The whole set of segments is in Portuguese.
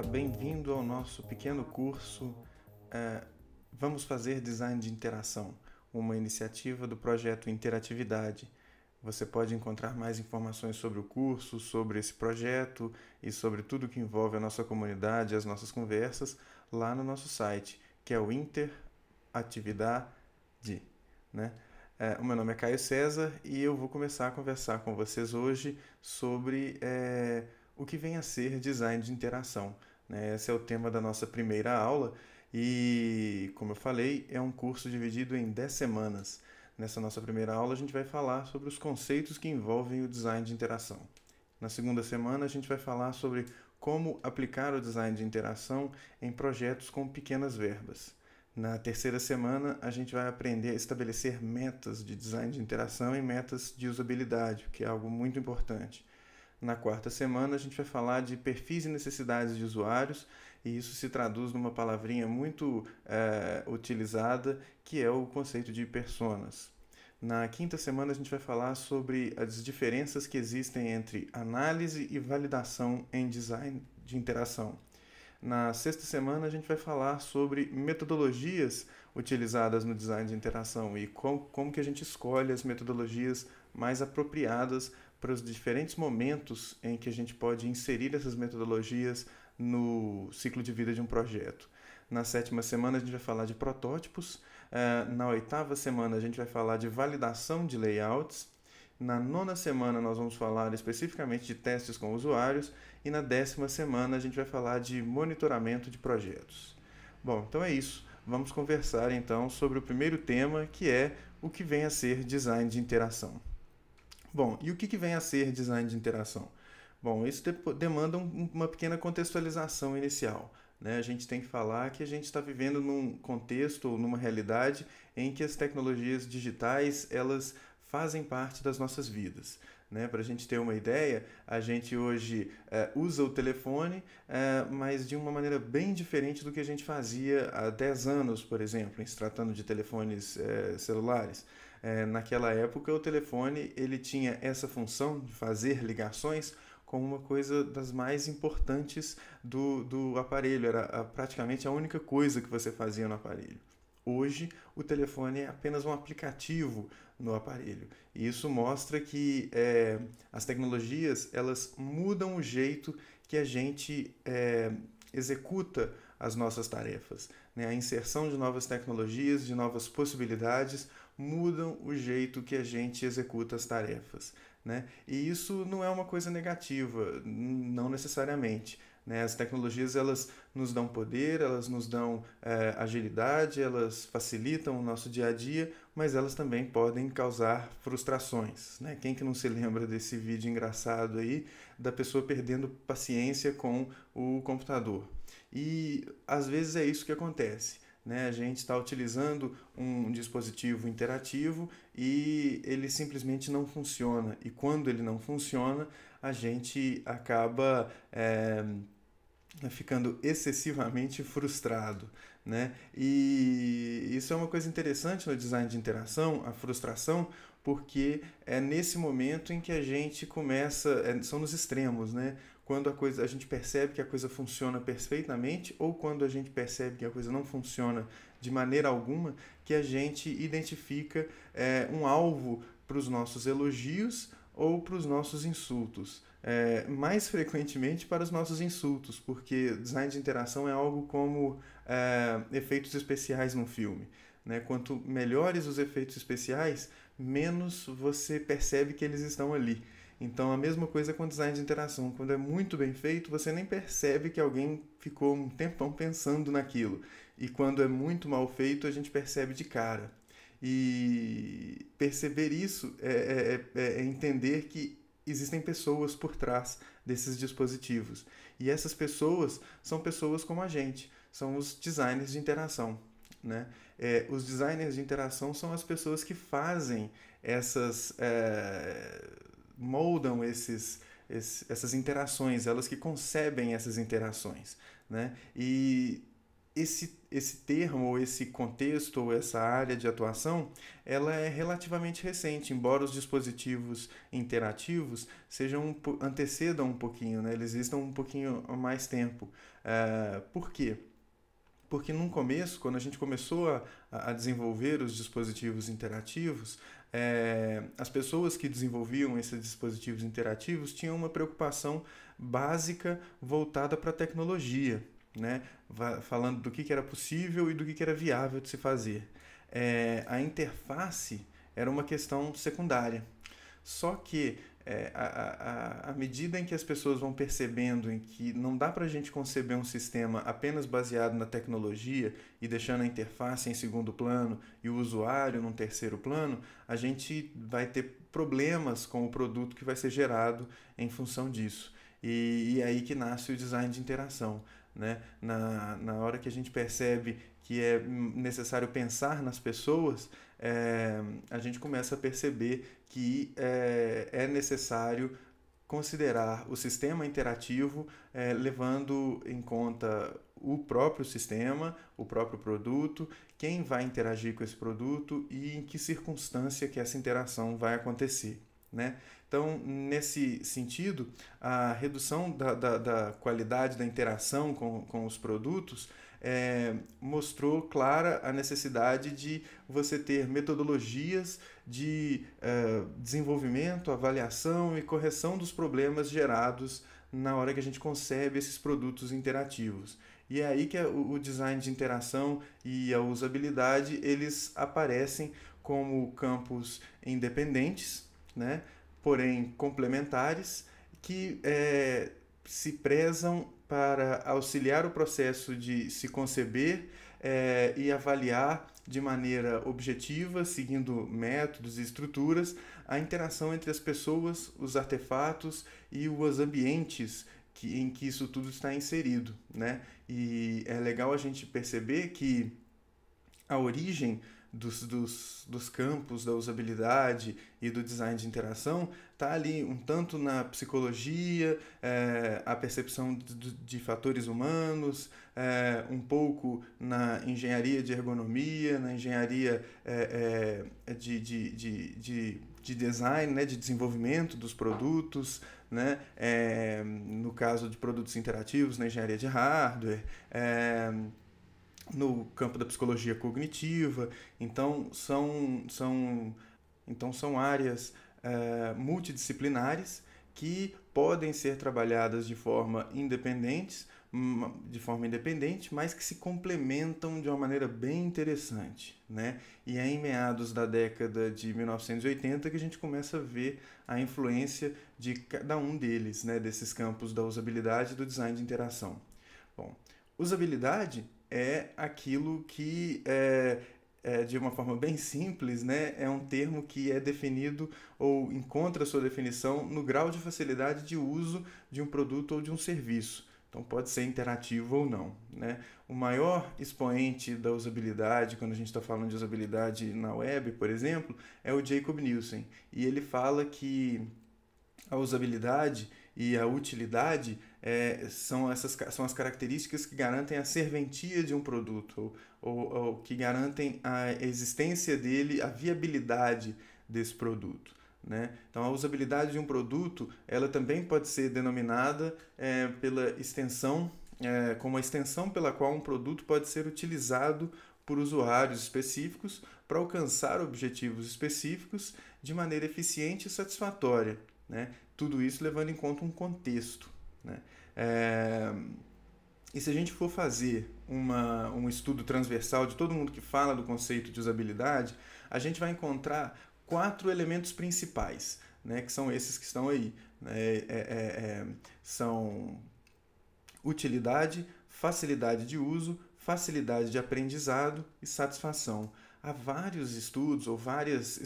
bem-vindo ao nosso pequeno curso Vamos Fazer Design de Interação, uma iniciativa do projeto Interatividade. Você pode encontrar mais informações sobre o curso, sobre esse projeto e sobre tudo que envolve a nossa comunidade e as nossas conversas lá no nosso site, que é o Interatividade, né? O meu nome é Caio César e eu vou começar a conversar com vocês hoje sobre o que vem a ser design de interação, né? Esse é o tema da nossa primeira aula e, como eu falei, é um curso dividido em 10 semanas. Nessa nossa primeira aula, a gente vai falar sobre os conceitos que envolvem o design de interação. Na segunda semana, a gente vai falar sobre como aplicar o design de interação em projetos com pequenas verbas. Na terceira semana, a gente vai aprender a estabelecer metas de design de interação e metas de usabilidade, que é algo muito importante. Na quarta semana, a gente vai falar de perfis e necessidades de usuários, e isso se traduz numa palavrinha muito utilizada, que é o conceito de personas. Na quinta semana, a gente vai falar sobre as diferenças que existem entre análise e validação em design de interação. Na sexta semana, a gente vai falar sobre metodologias utilizadas no design de interação e como que a gente escolhe as metodologias mais apropriadas para os diferentes momentos em que a gente pode inserir essas metodologias no ciclo de vida de um projeto. Na sétima semana, a gente vai falar de protótipos. Na oitava semana, a gente vai falar de validação de layouts. Na nona semana, nós vamos falar especificamente de testes com usuários. E na 10ª semana, a gente vai falar de monitoramento de projetos. Bom, então é isso. Vamos conversar então sobre o primeiro tema, que é o que vem a ser design de interação. Bom, e o que vem a ser design de interação? Bom, isso demanda uma pequena contextualização inicial, né? A gente tem que falar que a gente está vivendo num contexto ou numa realidade em que as tecnologias digitais elas fazem parte das nossas vidas, né? Para a gente ter uma ideia, a gente hoje usa o telefone, mas de uma maneira bem diferente do que a gente fazia há 10 anos, por exemplo, em se tratando de telefones celulares. Naquela época, o telefone ele tinha essa função de fazer ligações como uma coisa das mais importantes do aparelho, era praticamente a única coisa que você fazia no aparelho. Hoje, o telefone é apenas um aplicativo no aparelho. E isso mostra que as tecnologias elas mudam o jeito que a gente executa as nossas tarefas, né? A inserção de novas tecnologias, de novas possibilidades, mudam o jeito que a gente executa as tarefas, né? E isso não é uma coisa negativa, não necessariamente, né? As tecnologias elas nos dão poder, elas nos dão agilidade, elas facilitam o nosso dia a dia, mas elas também podem causar frustrações, né? Quem que não se lembra desse vídeo engraçado aí da pessoa perdendo paciência com o computador? E às vezes é isso que acontece, né? A gente está utilizando um dispositivo interativo e ele simplesmente não funciona. E quando ele não funciona, a gente acaba ficando excessivamente frustrado, né? E isso é uma coisa interessante no design de interação, a frustração, porque é nesse momento em que a gente começa, são nos extremos, né? Quando a gente percebe que a coisa funciona perfeitamente ou quando a gente percebe que a coisa não funciona de maneira alguma, que a gente identifica um alvo para os nossos elogios ou para os nossos insultos. Mais frequentemente para os nossos insultos, porque design de interação é algo como efeitos especiais num filme, né? Quanto melhores os efeitos especiais, menos você percebe que eles estão ali. Então a mesma coisa com design de interação. Quando é muito bem feito, você nem percebe que alguém ficou um tempão pensando naquilo. E quando é muito mal feito, a gente percebe de cara. E perceber isso é entender que existem pessoas por trás desses dispositivos. E essas pessoas são pessoas como a gente, são os designers de interação, né? Os designers de interação são as pessoas que fazem moldam essas interações, elas que concebem essas interações, né? E esse termo, ou esse contexto, ou essa área de atuação, ela é relativamente recente, embora os dispositivos interativos antecedam um pouquinho, né? Eles existam um pouquinho há mais tempo. Por quê? Porque no começo, quando a gente começou a desenvolver os dispositivos interativos, as pessoas que desenvolviam esses dispositivos interativos tinham uma preocupação básica voltada para a tecnologia, né? Falando do que era possível e do que era viável de se fazer. A interface era uma questão secundária. Só que à medida em que as pessoas vão percebendo em que não dá para a gente conceber um sistema apenas baseado na tecnologia e deixando a interface em segundo plano e o usuário num terceiro plano, a gente vai ter problemas com o produto que vai ser gerado em função disso. E é aí que nasce o design de interação. Né? Na hora que a gente percebe que é necessário pensar nas pessoas, a gente começa a perceber que é necessário considerar o sistema interativo, levando em conta o próprio sistema, o próprio produto, quem vai interagir com esse produto e em que circunstância que essa interação vai acontecer. Né? Então, nesse sentido, a redução da qualidade da interação com os produtos mostrou clara a necessidade de você ter metodologias de desenvolvimento, avaliação e correção dos problemas gerados na hora que a gente concebe esses produtos interativos. E é aí que o design de interação e a usabilidade eles aparecem como campos independentes, né? Porém complementares, que se prezam para auxiliar o processo de se conceber e avaliar de maneira objetiva, seguindo métodos e estruturas, a interação entre as pessoas, os artefatos e os ambientes em que isso tudo está inserido. Né? E é legal a gente perceber que a origem dos campos da usabilidade e do design de interação está ali um tanto na psicologia, a percepção de fatores humanos, um pouco na engenharia de ergonomia, na engenharia de design, né, de desenvolvimento dos produtos, né, no caso de produtos interativos, na engenharia de hardware, no campo da psicologia cognitiva. Então são áreas multidisciplinares que podem ser trabalhadas de forma independente, mas que se complementam de uma maneira bem interessante. Né? E é em meados da década de 1980 que a gente começa a ver a influência de cada um deles, né? Desses campos da usabilidade e do design de interação. Bom, usabilidade é aquilo que de uma forma bem simples, né, é um termo que é definido ou encontra sua definição no grau de facilidade de uso de um produto ou de um serviço. Então pode ser interativo ou não. Né? O maior expoente da usabilidade, quando a gente está falando de usabilidade na web, por exemplo, é o Jacob Nielsen. E ele fala que a usabilidade e a utilidade são as características que garantem a serventia de um produto, ou que garantem a existência dele, a viabilidade desse produto. Né? Então, a usabilidade de um produto ela também pode ser denominada pela extensão, como a extensão pela qual um produto pode ser utilizado por usuários específicos para alcançar objetivos específicos de maneira eficiente e satisfatória. Né? Tudo isso levando em conta um contexto. Né? E se a gente for fazer um estudo transversal de todo mundo que fala do conceito de usabilidade, a gente vai encontrar 4 elementos principais, né? Que são esses que estão aí. São utilidade, facilidade de uso, facilidade de aprendizado e satisfação. Há vários estudos ou vários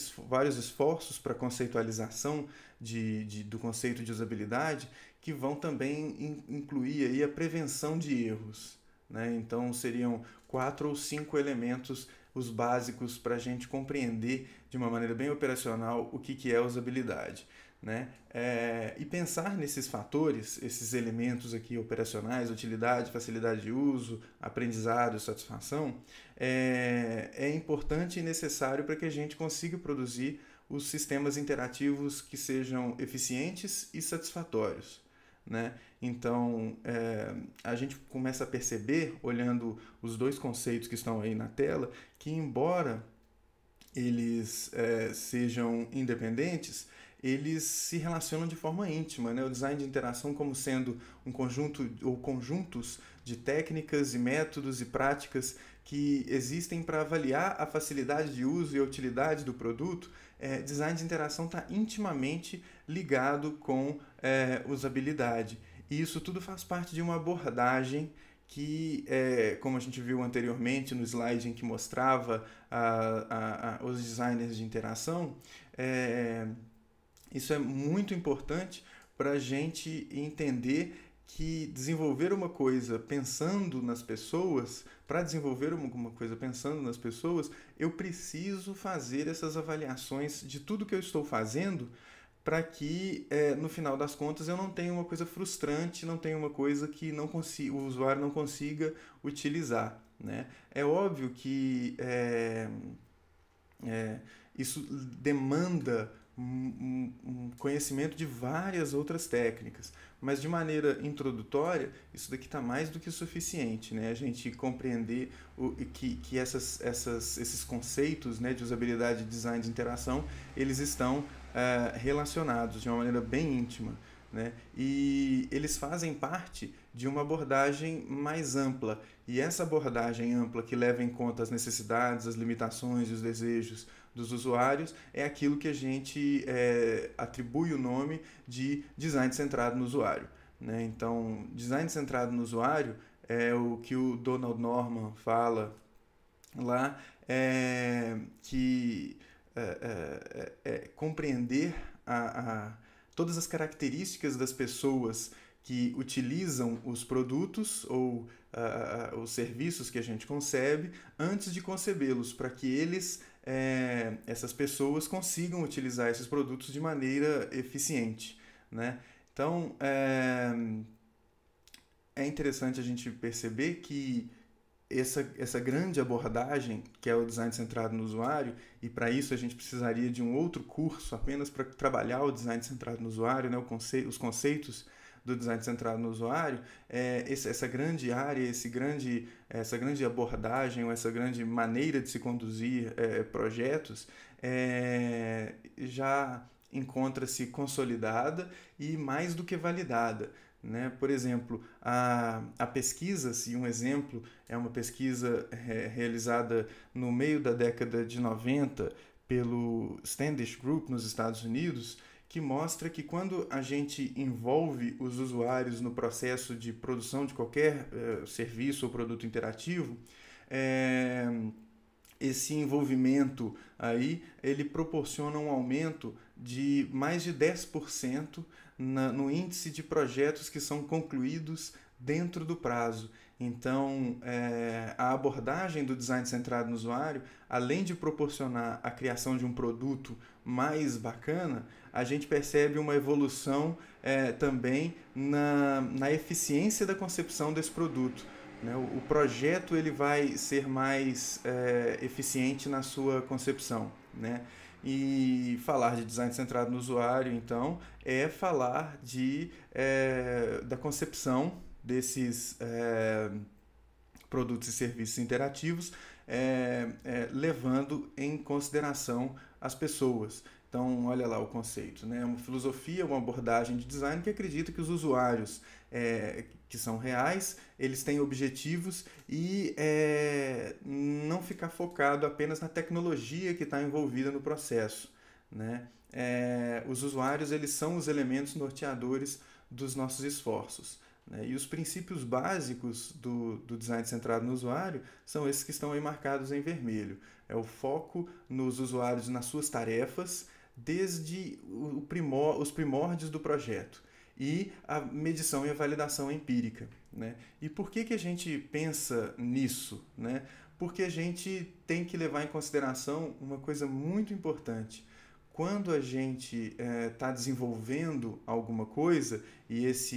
esforços para conceitualização do conceito de usabilidade que vão também incluir aí a prevenção de erros. Né? Então, seriam 4 ou 5 elementos, os básicos, para a gente compreender de uma maneira bem operacional o que é usabilidade. né? E pensar nesses fatores, esses elementos aqui operacionais, utilidade, facilidade de uso, aprendizado, satisfação, é importante e necessário para que a gente consiga produzir os sistemas interativos que sejam eficientes e satisfatórios, né? Então, a gente começa a perceber, olhando os dois conceitos que estão aí na tela, que embora eles sejam independentes, eles se relacionam de forma íntima, né? O design de interação como sendo um conjunto ou conjuntos de técnicas e métodos e práticas que existem para avaliar a facilidade de uso e a utilidade do produto. Design de interação está intimamente ligado com usabilidade. E isso tudo faz parte de uma abordagem que, como a gente viu anteriormente no slide em que mostrava os designers de interação, isso é muito importante para a gente entender que desenvolver uma coisa pensando nas pessoas, para desenvolver uma coisa pensando nas pessoas, eu preciso fazer essas avaliações de tudo que eu estou fazendo para que, no final das contas, eu não tenha uma coisa frustrante, não tenha uma coisa que o usuário não consiga utilizar, né? É óbvio que isso demanda um conhecimento de várias outras técnicas, mas de maneira introdutória, isso daqui está mais do que suficiente, né? A gente compreender que esses conceitos, né, de usabilidade, design de interação, eles estão relacionados de uma maneira bem íntima, né? E eles fazem parte de uma abordagem mais ampla. E essa abordagem ampla que leva em conta as necessidades, as limitações e os desejos dos usuários é aquilo que a gente atribui o nome de design centrado no usuário, né? Então, design centrado no usuário é o que o Donald Norman fala lá, que compreender todas as características das pessoas que utilizam os produtos ou os serviços que a gente concebe antes de concebê-los, para que essas pessoas consigam utilizar esses produtos de maneira eficiente, né? Então, é interessante a gente perceber que essa grande abordagem, que é o design centrado no usuário, e para isso a gente precisaria de um outro curso apenas para trabalhar o design centrado no usuário, né, os conceitos do design centrado no usuário, essa grande área, essa grande abordagem, ou essa grande maneira de se conduzir projetos, já encontra-se consolidada e mais do que validada, né? Por exemplo, a pesquisa, se um exemplo é uma pesquisa realizada no meio da década de 90 pelo Standish Group nos Estados Unidos, que mostra que quando a gente envolve os usuários no processo de produção de qualquer serviço ou produto interativo, esse envolvimento aí, ele proporciona um aumento de mais de 10% no índice de projetos que são concluídos dentro do prazo. Então, a abordagem do design centrado no usuário, além de proporcionar a criação de um produto mais bacana, a gente percebe uma evolução também na eficiência da concepção desse produto, né? O projeto ele vai ser mais eficiente na sua concepção, né? E falar de design centrado no usuário, então, é falar da concepção desses produtos e serviços interativos, levando em consideração as pessoas. Então, olha lá o conceito, né? Uma filosofia, uma abordagem de design que acredita que os usuários que são reais, eles têm objetivos e não ficar focado apenas na tecnologia que está envolvida no processo, né? Os usuários, eles são os elementos norteadores dos nossos esforços, né? E os princípios básicos do design centrado no usuário são esses que estão aí marcados em vermelho. É o foco nos usuários, nas suas tarefas, desde os primórdios do projeto, e a medição e a validação empírica, né? E por que a gente pensa nisso, né? Porque a gente tem que levar em consideração uma coisa muito importante. quando a gente está desenvolvendo alguma coisa e essa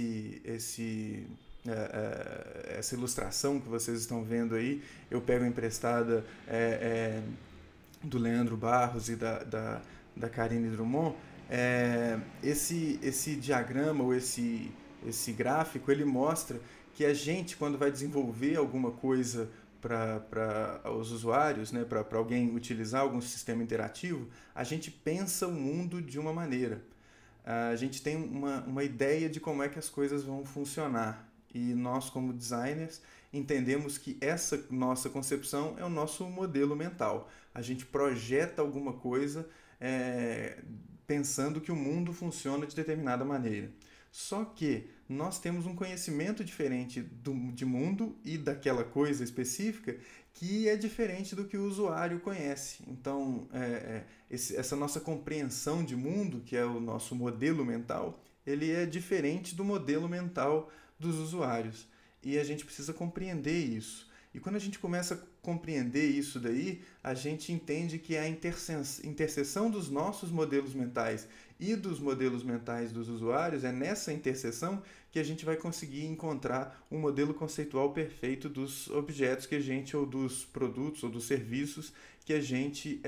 ilustração que vocês estão vendo aí, eu pego emprestada do Leandro Barros e da Karine Drummond. Esse diagrama ou esse gráfico, ele mostra que a gente, quando vai desenvolver alguma coisa para os usuários, né, para alguém utilizar algum sistema interativo, a gente pensa o mundo de uma maneira. A gente tem uma ideia de como é que as coisas vão funcionar. E nós, como designers, entendemos que essa nossa concepção é o nosso modelo mental. A gente projeta alguma coisa pensando que o mundo funciona de determinada maneira. Só que nós temos um conhecimento diferente de mundo e daquela coisa específica que é diferente do que o usuário conhece. Então, essa nossa compreensão de mundo, que é o nosso modelo mental, ele é diferente do modelo mental dos usuários. E a gente precisa compreender isso. E quando a gente começa a compreender isso daí, a gente entende que a interseção dos nossos modelos mentais e dos modelos mentais dos usuários, é nessa interseção que a gente vai conseguir encontrar um modelo conceitual perfeito dos objetos que a gente, ou dos produtos, ou dos serviços que a gente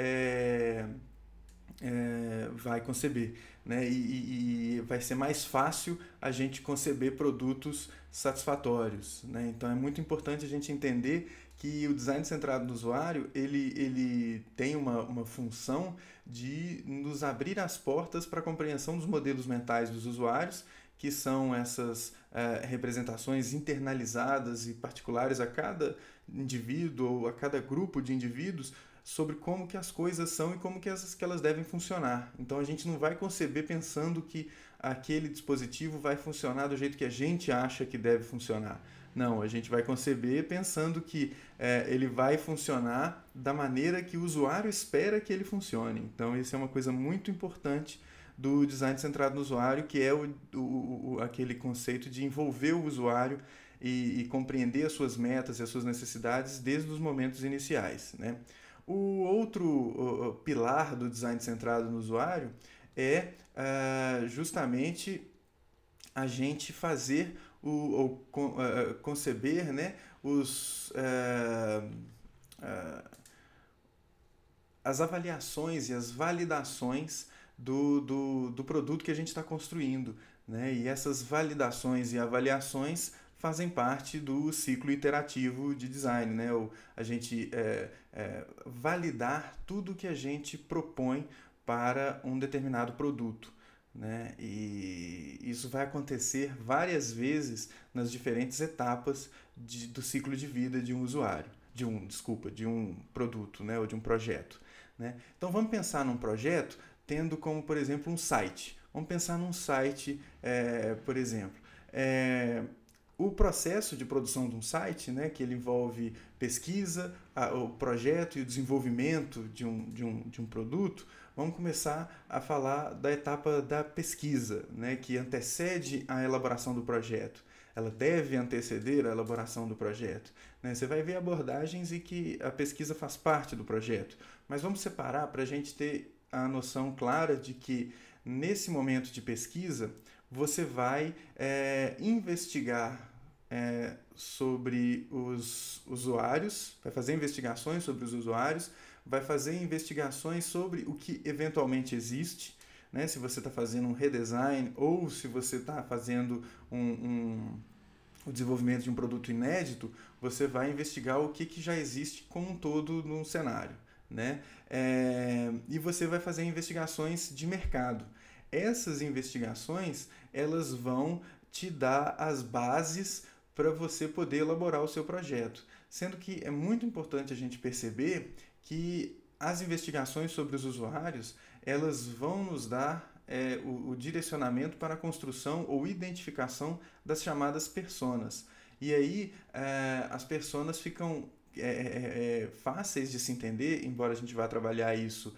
vai conceber, né? E vai ser mais fácil a gente conceber produtos satisfatórios, né? Então é muito importante a gente entender que o design centrado no usuário ele tem uma função de nos abrir as portas para a compreensão dos modelos mentais dos usuários, que são essas representações internalizadas e particulares a cada indivíduo ou a cada grupo de indivíduos, sobre como que as coisas são e como que elas devem funcionar. Então a gente não vai conceber pensando que aquele dispositivo vai funcionar do jeito que a gente acha que deve funcionar. Não, a gente vai conceber pensando que ele vai funcionar da maneira que o usuário espera que ele funcione. Então isso é uma coisa muito importante do design centrado no usuário, que é aquele conceito de envolver o usuário e compreender as suas metas e as suas necessidades desde os momentos iniciais, né? O outro pilar do design centrado no usuário é justamente a gente fazer conceber, né, as avaliações e as validações do produto que a gente está construindo, né? E essas validações e avaliações fazem parte do ciclo iterativo de design, né? A gente validar tudo que a gente propõe para um determinado produto, né? E isso vai acontecer várias vezes nas diferentes etapas do ciclo de vida de um usuário, de um produto, né? Ou de um projeto, né? Então vamos pensar num projeto tendo como, por exemplo, um site. Vamos pensar num site, por exemplo. O processo de produção de um site, né, que ele envolve pesquisa, o projeto e o desenvolvimento de um produto, vamos começar a falar da etapa da pesquisa, né, que antecede a elaboração do projeto. Ela deve anteceder a elaboração do projeto, né? Você vai ver abordagens em que a pesquisa faz parte do projeto, mas vamos separar para a gente ter a noção clara de que nesse momento de pesquisa você vai investigar sobre os usuários, vai fazer investigações sobre os usuários, vai fazer investigações sobre o que eventualmente existe, né? Se você está fazendo um redesign ou se você está fazendo o desenvolvimento de um produto inédito, você vai investigar o que já existe como um todo no cenário, né? E você vai fazer investigações de mercado. Essas investigações, elas vão te dar as bases para você poder elaborar o seu projeto. Sendo que é muito importante a gente perceber que as investigações sobre os usuários, elas vão nos dar o direcionamento para a construção ou identificação das chamadas personas. E aí as personas ficam fáceis de se entender, embora a gente vá trabalhar isso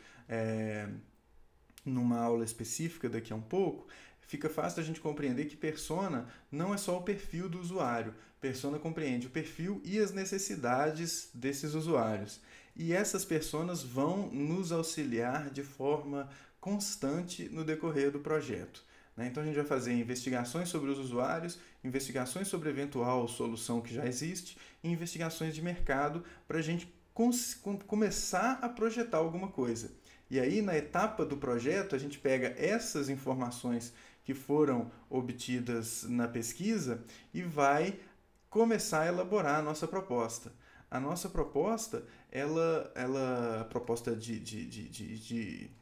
numa aula específica daqui a um pouco. Fica fácil a gente compreender que persona não é só o perfil do usuário. Persona compreende o perfil e as necessidades desses usuários. E essas personas vão nos auxiliar de forma constante no decorrer do projeto. Né? Então a gente vai fazer investigações sobre os usuários, investigações sobre eventual solução que já existe e investigações de mercado para a gente começar a projetar alguma coisa. E aí, na etapa do projeto, a gente pega essas informações que foram obtidas na pesquisa e vai começar a elaborar a nossa proposta. A nossa proposta, a proposta de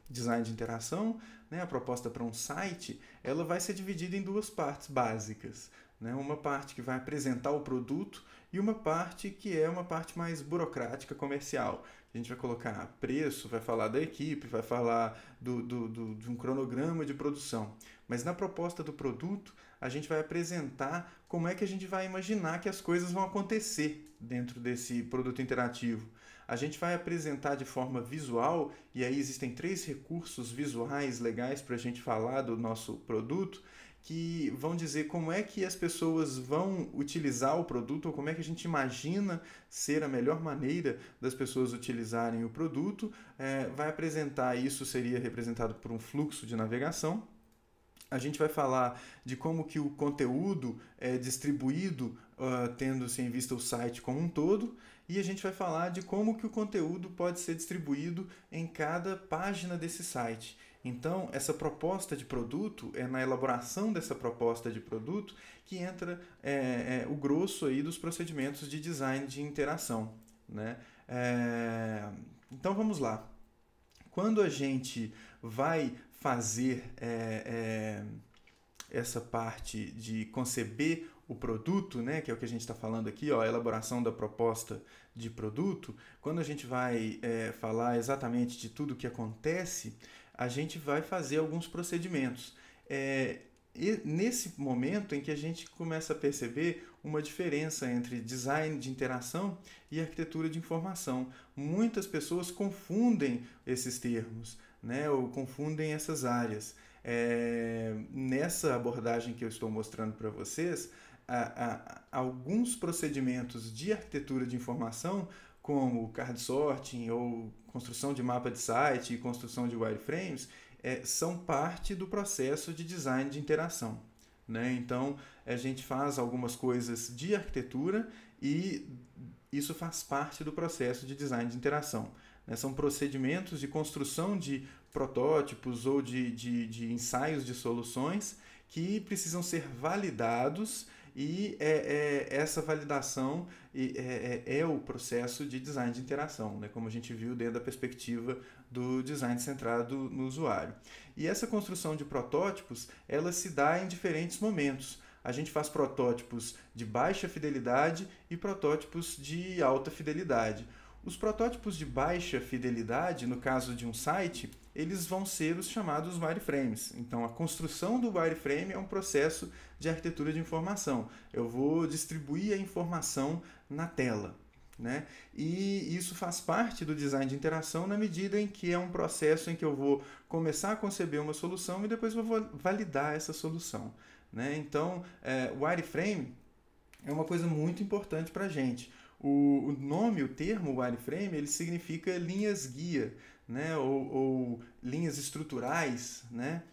design de interação, né, a proposta para um site, ela vai ser dividida em duas partes básicas. Né? Uma parte que vai apresentar o produto e uma parte que é uma parte mais burocrática, comercial. A gente vai colocar preço, vai falar da equipe, vai falar de um cronograma de produção. Mas na proposta do produto, a gente vai apresentar como é que a gente vai imaginar que as coisas vão acontecer dentro desse produto interativo. A gente vai apresentar de forma visual, e aí existem 3 recursos visuais legais para a gente falar do nosso produto, que vão dizer como é que as pessoas vão utilizar o produto, ou como é que a gente imagina ser a melhor maneira das pessoas utilizarem o produto. Vai apresentar, isso seria representado por um fluxo de navegação. A gente vai falar de como que o conteúdo é distribuído, tendo-se em vista o site como um todo, e a gente vai falar de como que o conteúdo pode ser distribuído em cada página desse site. Então, essa proposta de produto, é na elaboração dessa proposta de produto que entra o grosso aí dos procedimentos de design de interação. Né? Então, vamos lá. Quando a gente vai fazer essa parte de conceber o produto, né, que é o que a gente está falando aqui, ó, a elaboração da proposta de produto, quando a gente vai falar exatamente de tudo o que acontece, a gente vai fazer alguns procedimentos. E nesse momento em que a gente começa a perceber uma diferença entre design de interação e arquitetura de informação. Muitas pessoas confundem esses termos, né, ou confundem essas áreas. Nessa abordagem que eu estou mostrando para vocês, alguns procedimentos de arquitetura de informação, como card sorting ou construção de mapa de site e construção de wireframes, são parte do processo de design de interação. Né? Então, a gente faz algumas coisas de arquitetura e isso faz parte do processo de design de interação. Né? São procedimentos de construção de protótipos ou de ensaios de soluções que precisam ser validados e essa validação é o processo de design de interação, né? Como a gente viu dentro da perspectiva do design centrado no usuário. E essa construção de protótipos, ela se dá em diferentes momentos. A gente faz protótipos de baixa fidelidade e protótipos de alta fidelidade. Os protótipos de baixa fidelidade, no caso de um site, eles vão ser os chamados wireframes. Então, a construção do wireframe é um processo de arquitetura de informação. Eu vou distribuir a informação na tela. Né? E isso faz parte do design de interação na medida em que é um processo em que eu vou começar a conceber uma solução e depois eu vou validar essa solução. Né? Então, o wireframe é uma coisa muito importante para a gente. O nome, o termo wireframe, ele significa linhas guia, né? ou linhas estruturais, né?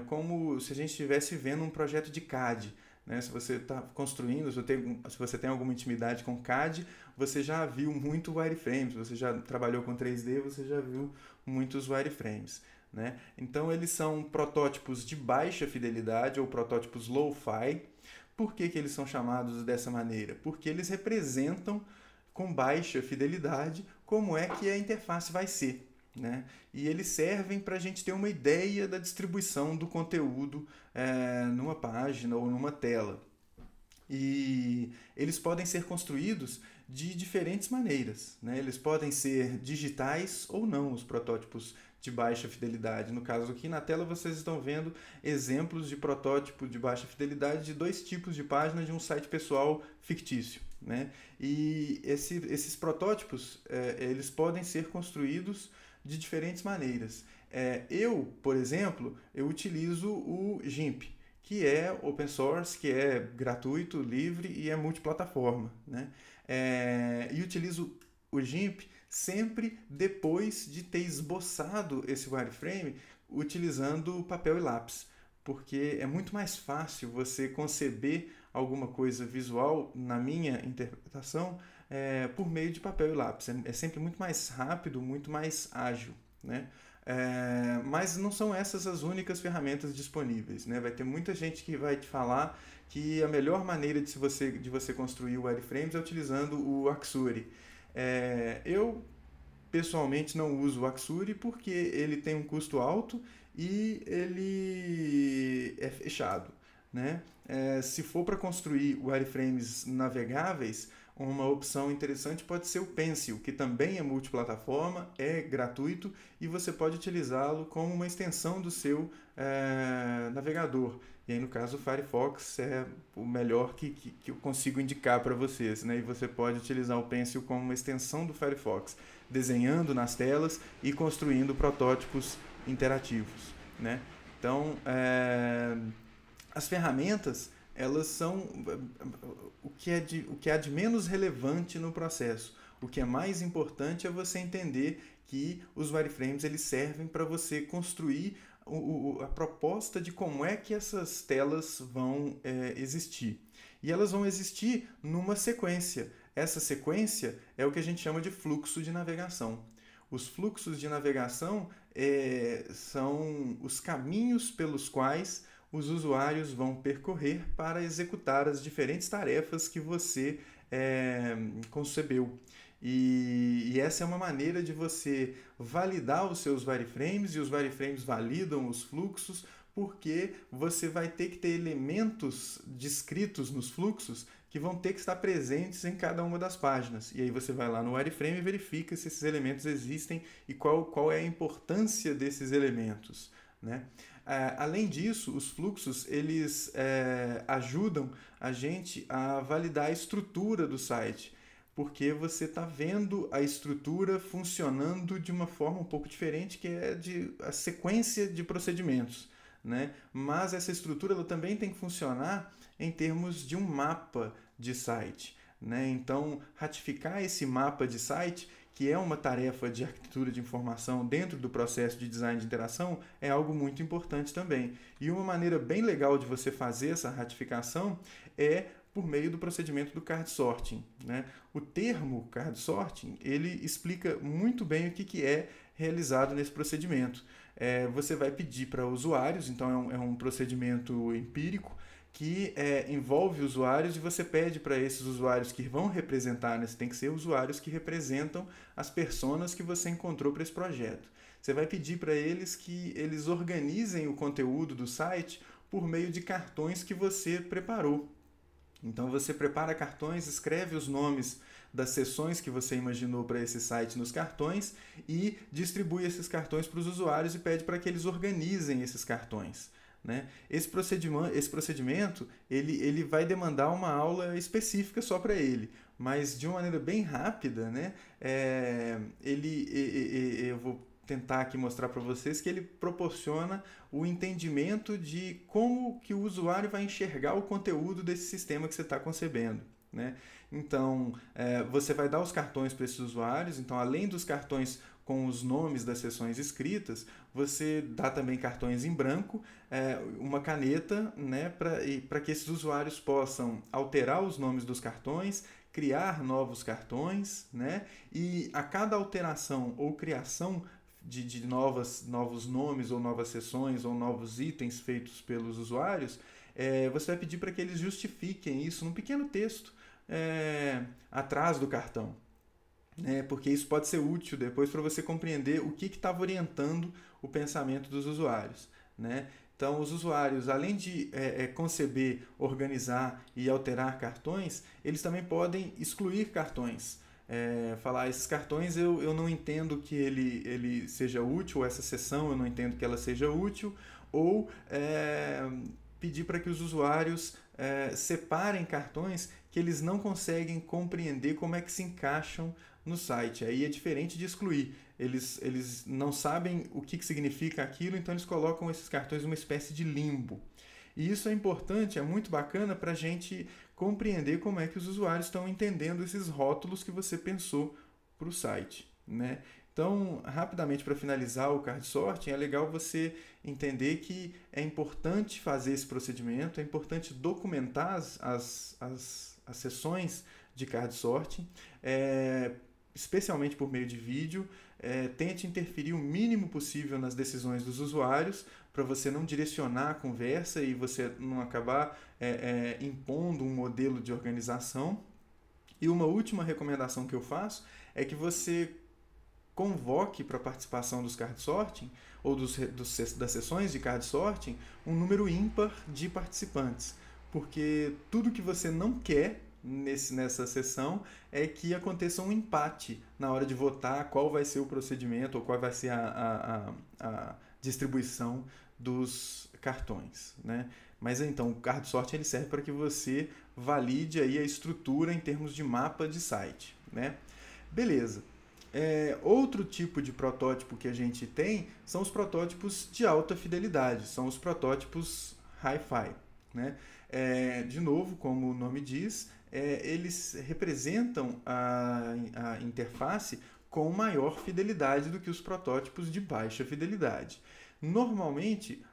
Como se a gente estivesse vendo um projeto de CAD. Né? Se você está construindo, se você tem alguma intimidade com CAD, você já viu muito wireframes, você já trabalhou com 3D, você já viu muitos wireframes. Né? Então, eles são protótipos de baixa fidelidade ou protótipos low-fi. Por que eles são chamados dessa maneira? Porque eles representam com baixa fidelidade como é que a interface vai ser. Né? E eles servem para a gente ter uma ideia da distribuição do conteúdo numa página ou numa tela. E eles podem ser construídos de diferentes maneiras. Né? Eles podem ser digitais ou não, os protótipos de baixa fidelidade. No caso aqui na tela vocês estão vendo exemplos de protótipo de baixa fidelidade de 2 tipos de página de um site pessoal fictício. Né? E esses protótipos eles podem ser construídos de diferentes maneiras. Eu, por exemplo, eu utilizo o GIMP, que é open source, que é gratuito, livre e é multiplataforma. Né? E utilizo o GIMP sempre depois de ter esboçado esse wireframe, utilizando papel e lápis, porque é muito mais fácil você conceber alguma coisa visual, na minha interpretação, por meio de papel e lápis. É sempre muito mais rápido, muito mais ágil, né? Mas não são essas as únicas ferramentas disponíveis, né? Vai ter muita gente que vai te falar que a melhor maneira de você construir o wireframes é utilizando o Axure. Eu pessoalmente não uso o Axure porque ele tem um custo alto e ele é fechado, né? Se for para construir wireframes navegáveis, uma opção interessante pode ser o Pencil, que também é multiplataforma, é gratuito e você pode utilizá-lo como uma extensão do seu navegador. E aí, no caso, o Firefox é o melhor que eu consigo indicar para vocês, né? E você pode utilizar o Pencil como uma extensão do Firefox, desenhando nas telas e construindo protótipos interativos, né? Então, as ferramentas, elas são o que há de menos relevante no processo. O que é mais importante é você entender que os wireframes eles servem para você construir a proposta de como é que essas telas vão existir. E elas vão existir numa sequência. Essa sequência é o que a gente chama de fluxo de navegação. Os fluxos de navegação são os caminhos pelos quais os usuários vão percorrer para executar as diferentes tarefas que você concebeu. E essa é uma maneira de você validar os seus wireframes, e os wireframes validam os fluxos, porque você vai ter que ter elementos descritos nos fluxos que vão ter que estar presentes em cada uma das páginas. E aí você vai lá no wireframe e verifica se esses elementos existem e qual é a importância desses elementos, né? Além disso, os fluxos eles ajudam a gente a validar a estrutura do site, porque você está vendo a estrutura funcionando de uma forma um pouco diferente, que é a sequência de procedimentos, né? Mas essa estrutura ela também tem que funcionar em termos de um mapa de site, né? Então, ratificar esse mapa de site, que é uma tarefa de arquitetura de informação dentro do processo de design de interação, é algo muito importante também. E uma maneira bem legal de você fazer essa ratificação é por meio do procedimento do card sorting, né? O termo card sorting, ele explica muito bem o que é realizado nesse procedimento. Você vai pedir para usuários, então é um procedimento empírico, que envolve usuários, e você pede para esses usuários que vão representar, né? Tem que ser usuários que representam as personas que você encontrou para esse projeto. Você vai pedir para eles que eles organizem o conteúdo do site por meio de cartões que você preparou. Então você prepara cartões, escreve os nomes das seções que você imaginou para esse site nos cartões e distribui esses cartões para os usuários e pede para que eles organizem esses cartões, né? Esse procedimento ele vai demandar uma aula específica só para ele, mas de uma maneira bem rápida, né? Eu vou tentar aqui mostrar para vocês que ele proporciona o entendimento de como que o usuário vai enxergar o conteúdo desse sistema que você está concebendo, né? Então, você vai dar os cartões para esses usuários. Então, além dos cartões com os nomes das seções escritas, você dá também cartões em branco, uma caneta, né, para que esses usuários possam alterar os nomes dos cartões, criar novos cartões, né? E a cada alteração ou criação de novos nomes ou novas seções ou novos itens feitos pelos usuários, você vai pedir para que eles justifiquem isso num pequeno texto atrás do cartão, né? Porque isso pode ser útil depois para você compreender o que estava orientando o pensamento dos usuários, né? Então, os usuários, além de conceber, organizar e alterar cartões, eles também podem excluir cartões. Falar, esses cartões eu não entendo que ele seja útil, essa seção eu não entendo que ela seja útil, ou pedir para que os usuários separem cartões que eles não conseguem compreender como é que se encaixam no site. Aí é diferente de excluir. Eles não sabem o que significa aquilo, então eles colocam esses cartões numa espécie de limbo. E isso é importante, é muito bacana para a gente compreender como é que os usuários estão entendendo esses rótulos que você pensou para o site, né? Então, rapidamente para finalizar o card sorting, é legal você entender que é importante fazer esse procedimento, é importante documentar as sessões de card sorting, especialmente por meio de vídeo. Tente interferir o mínimo possível nas decisões dos usuários para você não direcionar a conversa e você não acabar impondo um modelo de organização. E uma última recomendação que eu faço é que você convoque para a participação dos card sorting ou das sessões de card sorting um número ímpar de participantes, porque tudo que você não quer nessa sessão é que aconteça um empate na hora de votar qual vai ser o procedimento ou qual vai ser a distribuição dos cartões, né? Mas então o card sorting ele serve para que você valide aí a estrutura em termos de mapa de site, né? Beleza. Outro tipo de protótipo que a gente tem são os protótipos de alta fidelidade, são os protótipos Hi-Fi, né? De novo, como o nome diz, eles representam a interface com maior fidelidade do que os protótipos de baixa fidelidade. Normalmente,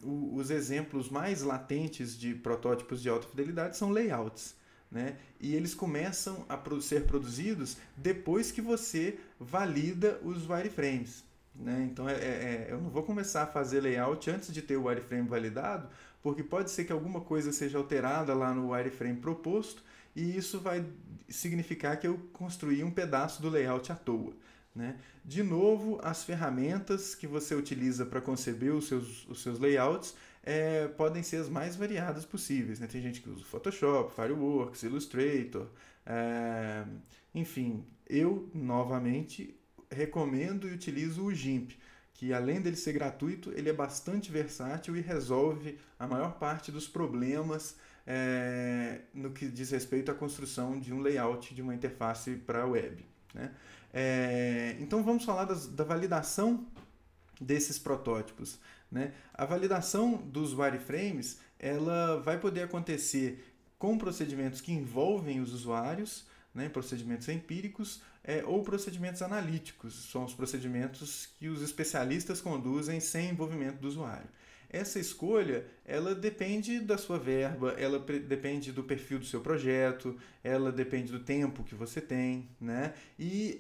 os exemplos mais latentes de protótipos de alta fidelidade são layouts, né? E eles começam a ser produzidos depois que você valida os wireframes, né? Então, eu não vou começar a fazer layout antes de ter o wireframe validado, porque pode ser que alguma coisa seja alterada lá no wireframe proposto e isso vai significar que eu construí um pedaço do layout à toa, né? De novo, as ferramentas que você utiliza para conceber os seus layouts podem ser as mais variadas possíveis, né? Tem gente que usa Photoshop, Fireworks, Illustrator, enfim, eu novamente recomendo e utilizo o GIMP, que além dele ser gratuito, ele é bastante versátil e resolve a maior parte dos problemas no que diz respeito à construção de um layout de uma interface para a web, né? Então vamos falar da validação desses protótipos, né? A validação dos wireframes ela vai poder acontecer com procedimentos que envolvem os usuários, né? Procedimentos empíricos ou procedimentos analíticos, são os procedimentos que os especialistas conduzem sem envolvimento do usuário. Essa escolha, ela depende da sua verba, ela depende do perfil do seu projeto, ela depende do tempo que você tem, né? E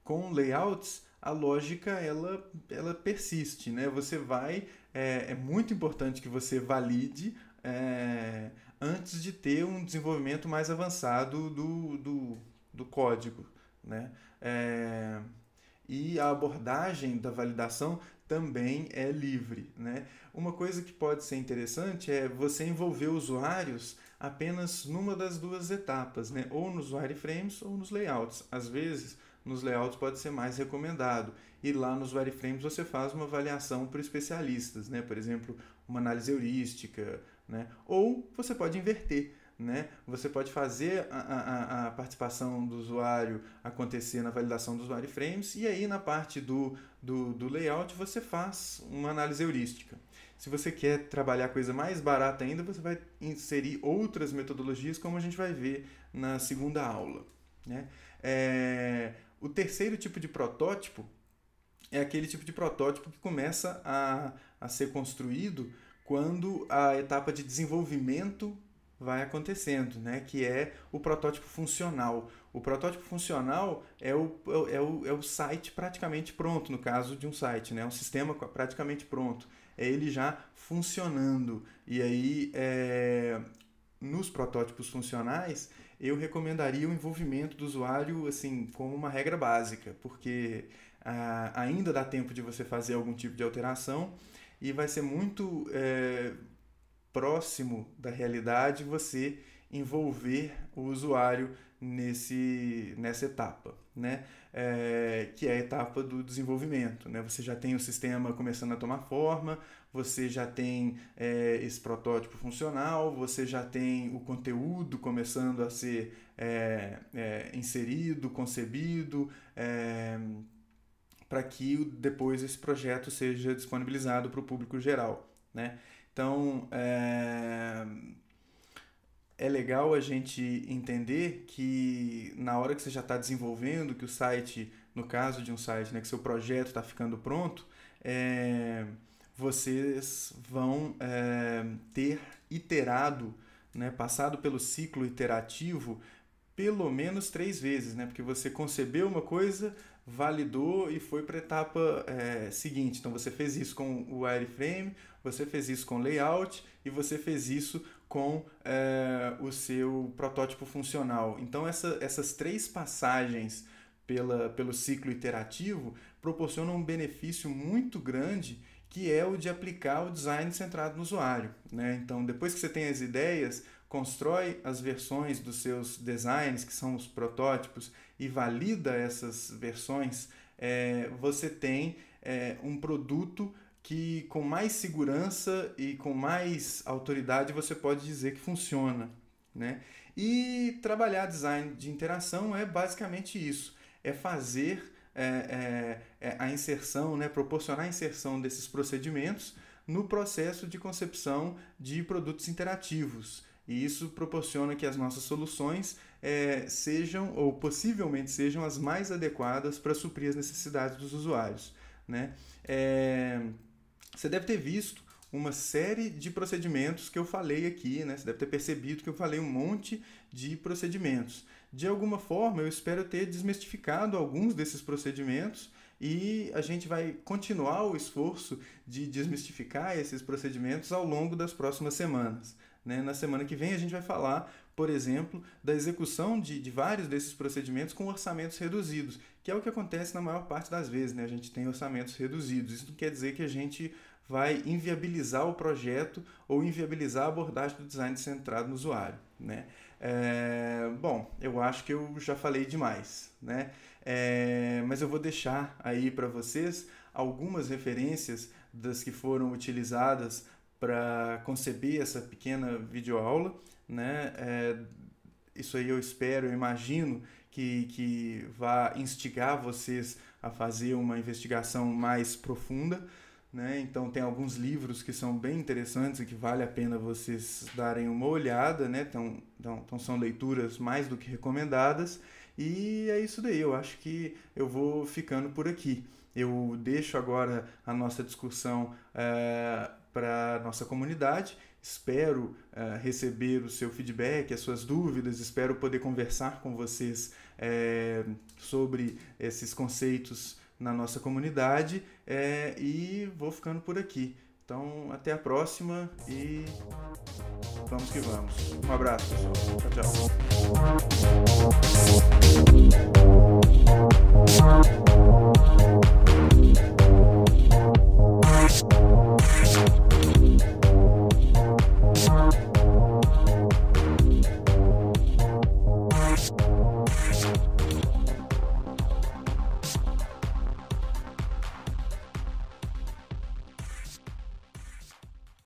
com layouts, a lógica ela persiste, né? Você vai, é muito importante que você valide antes de ter um desenvolvimento mais avançado do código, né? E a abordagem da validação também é livre, né? Uma coisa que pode ser interessante é você envolver usuários apenas numa das duas etapas, né? Ou nos wireframes ou nos layouts. Às vezes, nos layouts pode ser mais recomendado. E lá nos wireframes você faz uma avaliação para especialistas, né? Por exemplo, uma análise heurística, né? Ou você pode inverter, né? Você pode fazer a participação do usuário acontecer na validação dos wireframes e aí na parte do layout você faz uma análise heurística. Se você quer trabalhar coisa mais barata ainda, você vai inserir outras metodologias, como a gente vai ver na segunda aula, né? O terceiro tipo de protótipo é aquele tipo de protótipo que começa a ser construído quando a etapa de desenvolvimento vai acontecendo, né? Que é o protótipo funcional. O protótipo funcional é o site praticamente pronto, no caso de um site, né? Um sistema praticamente pronto. É ele já funcionando. E aí, nos protótipos funcionais, eu recomendaria o envolvimento do usuário assim, como uma regra básica, porque ainda dá tempo de você fazer algum tipo de alteração e vai ser muito próximo da realidade você envolver o usuário nessa etapa, né? Que é a etapa do desenvolvimento, né? Você já tem o sistema começando a tomar forma, você já tem esse protótipo funcional, você já tem o conteúdo começando a ser inserido, concebido, para que depois esse projeto seja disponibilizado para o público geral, né? Então, é legal a gente entender que na hora que você já está desenvolvendo, que o site, no caso de um site, né, que seu projeto está ficando pronto, vocês vão ter iterado, né, passado pelo ciclo iterativo pelo menos 3 vezes, né? Porque você concebeu uma coisa, validou e foi para a etapa seguinte. Então você fez isso com o wireframe, você fez isso com layout e você fez isso com o seu protótipo funcional. Então essas 3 passagens pelo ciclo iterativo proporcionam um benefício muito grande, que é o de aplicar o design centrado no usuário, né? Então, depois que você tem as ideias, constrói as versões dos seus designs, que são os protótipos, e valida essas versões, você tem um produto que, com mais segurança e com mais autoridade, você pode dizer que funciona, né? E trabalhar design de interação é basicamente isso, é fazer a inserção, né, proporcionar a inserção desses procedimentos no processo de concepção de produtos interativos. E isso proporciona que as nossas soluções sejam, ou possivelmente sejam, as mais adequadas para suprir as necessidades dos usuários, né? Você deve ter visto uma série de procedimentos que eu falei aqui, né? Você deve ter percebido que eu falei um monte de procedimentos. De alguma forma, eu espero ter desmistificado alguns desses procedimentos e a gente vai continuar o esforço de desmistificar esses procedimentos ao longo das próximas semanas, né? Na semana que vem a gente vai falar, por exemplo, da execução de vários desses procedimentos com orçamentos reduzidos, que é o que acontece na maior parte das vezes, né? A gente tem orçamentos reduzidos. Isso não quer dizer que a gente vai inviabilizar o projeto ou inviabilizar a abordagem do design centrado no usuário, né? Bom, eu acho que eu já falei demais, né? Mas eu vou deixar aí para vocês algumas referências das que foram utilizadas para conceber essa pequena videoaula, né? Isso aí eu espero, eu imagino que vá instigar vocês a fazer uma investigação mais profunda, né? Então tem alguns livros que são bem interessantes e que vale a pena vocês darem uma olhada, né? Então são leituras mais do que recomendadas. E é isso daí, eu acho que eu vou ficando por aqui. Eu deixo agora a nossa discussão para a nossa comunidade. Espero receber o seu feedback, as suas dúvidas, espero poder conversar com vocês sobre esses conceitos na nossa comunidade, e vou ficando por aqui. Então, até a próxima e vamos que vamos. Um abraço, pessoal. Tchau, tchau.